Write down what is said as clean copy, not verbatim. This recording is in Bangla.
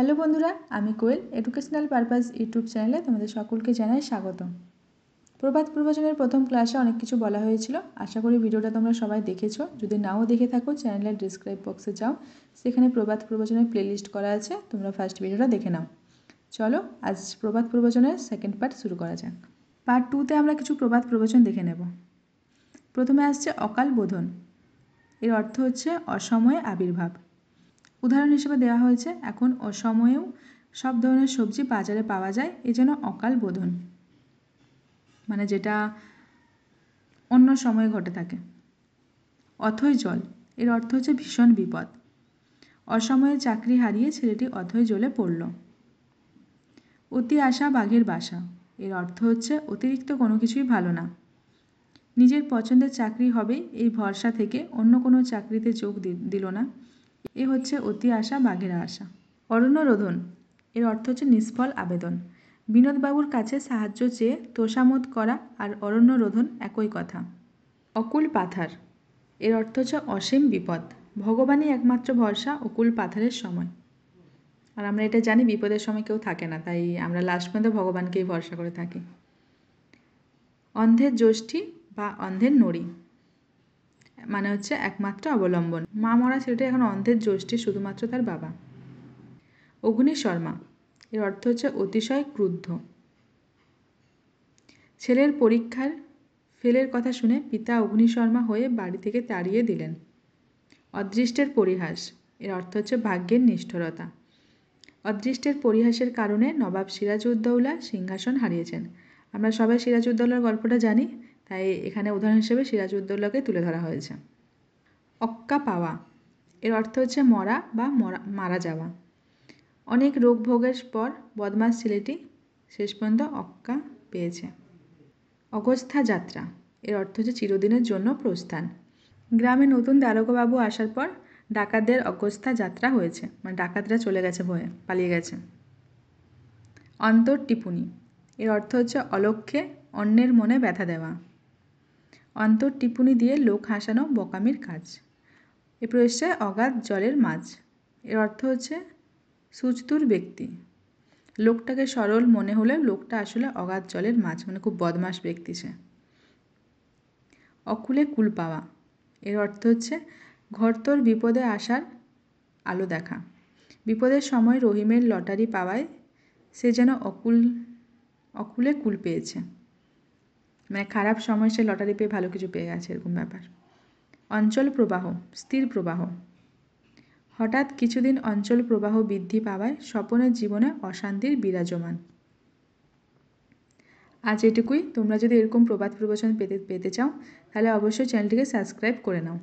হ্যালো বন্ধুরা, আমি কোয়েল এডুকেশনাল পারপাস ইউটিউব চ্যানেলে তোমাদের সকলকে জানাই স্বাগত। প্রভাত প্রবচনের প্রথম ক্লাসে অনেক কিছু বলা হয়েছিল। আশা করি ভিডিওটা তোমরা সবাই দেখেছো। যদি নাও দেখে থাকো চ্যানেলের ডিসক্রাইব বক্সে যাও, সেখানে প্রভাত প্রবচনের প্লেলিস্ট করা আছে, তোমরা ফার্স্ট ভিডিওটা দেখে নাও। চলো আজ প্রভাত প্রবচনের সেকেন্ড পার্ট শুরু করা যাক। পার্ট 2তে আমরা কিছু প্রভাত প্রবচন দেখে নেব। প্রথমে আসছে অকাল বোধন। এর অর্থ হচ্ছে অসময়ে আবির্ভাব। উদাহরণ হিসেবে দেওয়া হয়েছে, এখন অসময়েও সব ধরনের সবজি বাজারে পাওয়া যায়, এই জন্য অকাল বোধন, মানে যেটা অন্য সময়ে ঘটে থাকে। অথৈ জল, এর অর্থ হচ্ছে ভীষণ বিপদ। অসময়ে চাকরি হারিয়ে ছেলেটি অথৈ জলে পড়ল। অতি আশা বাঘের বাসা, এর অর্থ হচ্ছে অতিরিক্ত কোনো কিছুই ভালো না। নিজের পছন্দের চাকরি হবে এই ভরসা থেকে অন্য কোনো চাকরিতে যোগ দিল না, এ হচ্ছে অতি আশা বাঘের আশা। অরণ্য রোধন, এর অর্থ হচ্ছে নিষ্ফল আবেদন। বিনোদবাবুর কাছে সাহায্য চেয়ে তোষামোদ করা আর অরণ্য রোধন একই কথা। অকুল পাথার, এর অর্থ হচ্ছে অসীম বিপদ। ভগবানই একমাত্র ভরসা অকুল পাথারের সময়। আর আমরা এটা জানি, বিপদের সময় কেউ থাকে না, তাই আমরা লাস্ট পর্যন্ত ভগবানকেই ভরসা করে থাকি। অন্ধের জ্যোষ্ঠী বা অন্ধের নড়ি, মানে হচ্ছে একমাত্র অবলম্বন। মা মরা ছেলেটা এখন অন্ধের জ্যোষ্ঠী, শুধুমাত্র তার বাবা। অগ্নি শর্মা, এর অর্থ হচ্ছে অতিশয় ক্রুদ্ধ। ছেলের পরীক্ষার ফেলের কথা শুনে পিতা অগ্নিশর্মা হয়ে বাড়ি থেকে তাড়িয়ে দিলেন। অদৃষ্টের পরিহাস, এর অর্থ হচ্ছে ভাগ্যের নিষ্ঠুরতা। অদৃষ্টের পরিহাসের কারণে নবাব সিরাজউদ্দৌলা সিংহাসন হারিয়েছেন। আমরা সবাই সিরাজউদ্দৌলার গল্পটা জানি, তাই এখানে উদাহরণ হিসেবে সিরাজউদ্দৌলাকে তুলে ধরা হয়েছে। অক্কা পাওয়া, এর অর্থ হচ্ছে মরা বা মারা যাওয়া। অনেক রোগ ভোগের পর বদমাস ছেলেটি শেষ পর্যন্ত অক্কা পেয়েছে। অগস্ত্যা যাত্রা, এর অর্থ হচ্ছে চিরদিনের জন্য প্রস্থান। গ্রামে নতুন দারোগাবাবু আসার পর ডাকাতদের অগস্ত্যা যাত্রা হয়েছে, মানে ডাকাতরা চলে গেছে, ভয়ে পালিয়ে গেছে। অন্তর টিপুনি, এর অর্থ হচ্ছে অলক্ষ্যে অন্যের মনে ব্যথা দেওয়া। অন্তর টিপুনি দিয়ে লোক হাসানো বোকামির কাজ। এরপর এসছে অগাধ জলের মাছ, এর অর্থ হচ্ছে সুচতুর ব্যক্তি। লোকটাকে সরল মনে হলে লোকটা আসলে অগাধ জলের মাছ, মানে খুব বদমাশ ব্যক্তি সে। অকুলে কুল পাওয়া, এর অর্থ হচ্ছে ঘরতোর বিপদে আসার আলো দেখা। বিপদের সময় রহিমের লটারি পাওয়ায় সে যেন অকুলে কুল পেয়েছে, মানে খারাপ সময় সে লটারি পেয়ে ভালো কিছু পেয়ে গেছে, এরকম ব্যাপার। অঞ্চল প্রবাহ, স্থির প্রবাহ। হঠাৎ কিছুদিন অঞ্চল প্রবাহ বৃদ্ধি পাওয়ায় স্বপনের জীবনে অশান্তির বিরাজমান। আজ এটুকুই। তোমরা যদি এরকম প্রবাদ প্রবচন পেতে চাও, তাহলে অবশ্যই চ্যানেলটিকে সাবস্ক্রাইব করে নাও।